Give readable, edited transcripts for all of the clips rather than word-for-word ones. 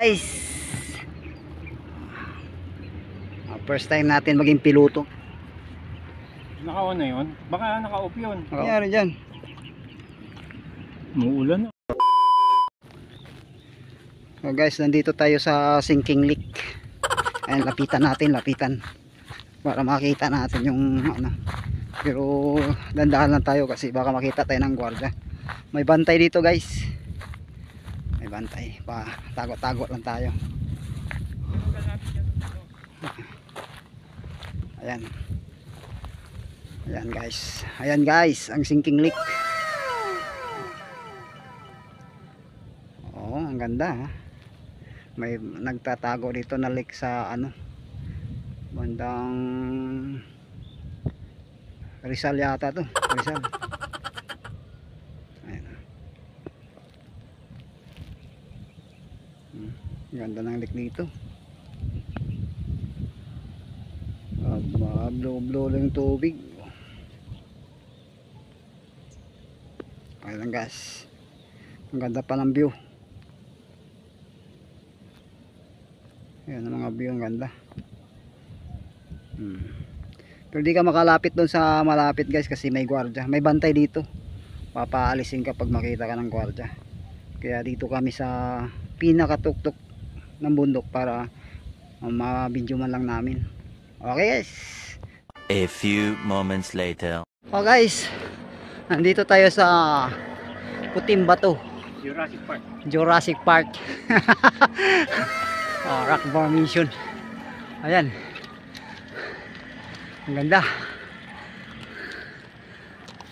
Guys, first time natin maging piloto. Naka-on na yun? Baka naka-off yun. Nangyari dyan? Muulan na. So guys, nandito tayo sa sinking lake. Ayan, lapitan para makita natin yung ano. Pero dandahan lang tayo kasi baka makita tayo ng gwardiya. May bantay dito guys. May bantay pa, tago-tago lang tayo. Ayan. Ayan guys, ang sinking lake. Oh, ang ganda ha. May nagtatago dito na lake sa ano, bandang Rizal yata to, Rizal. Ayan. Ang ganda ng lake dito. Blue lang tubig. Ayan guys, ang ganda pa ng view. Ayan ang mga view, ang ganda. Pero di ka makalapit doon sa malapit guys kasi may gwardiya, may bantay dito. Papaalisin ka pag makita ka ng gwardiya. Kaya dito kami sa pinakatuktok ng bundok para mabidyo man lang namin. Okay guys. A few moments later. Oh guys, nandito tayo sa Puting Bato, Jurassic Park. Oh, rock formation. Ayan, ang ganda.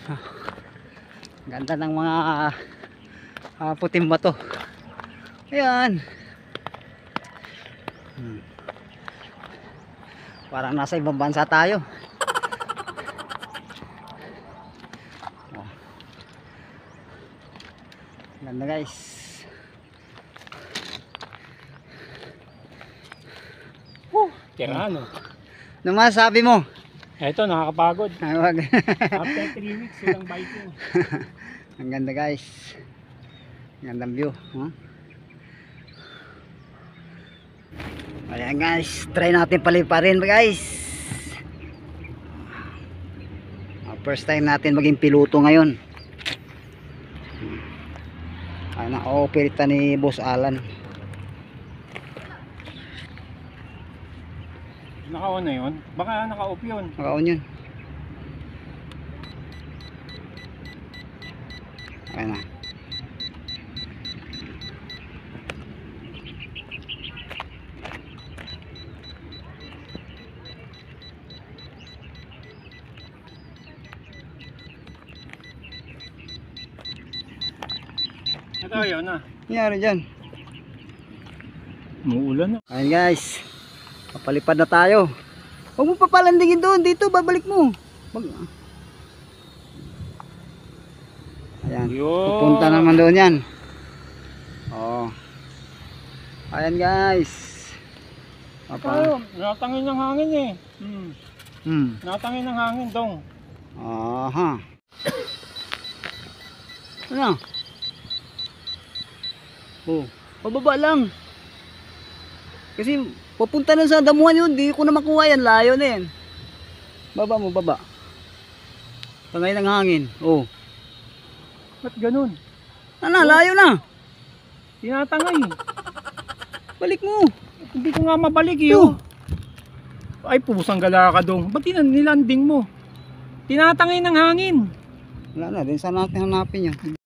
Ang ganda ng mga puting bato. Ayan. Parang nasa ibang bansa tayo. Oh. Ganda guys. Tirano. Ano masasabi mo? Eto, nakakapagod. Wag. After 3 weeks, walang biking. Ang ganda guys. Ang gandang view. Huh? Ayan guys, try natin paliparin guys. First time natin maging piloto ngayon. Ayan, na-operate ni Boss Alan. Naka-on na yun? Baka naka-off yun. Naka-on yun. Ayan na. Ito yun na. Nangyari dyan? Muulan na. Ayan guys, papalipad na tayo. Huwag mo papalandingin doon, dito babalik mo. Ayan, pupunta naman doon yan. Oh. Ayan guys. Tayo, natangin ng hangin eh. Natangin ng hangin dong. Aha. Ano? Oh, pababa lang. Kasi pupunta na sa damuhan yun, di ko na makuha yan, layo na yan. Baba mo, baba. Tangay ng hangin. Oh. Ba't ganun? Ano, layo na. Tinatangay. Balik mo. Hindi ko nga mabalik yun. Ay, pusang gala ka dong. Ba't nilanding mo? Tinatangay ng hangin. Wala na, din saan natin hanapin yan.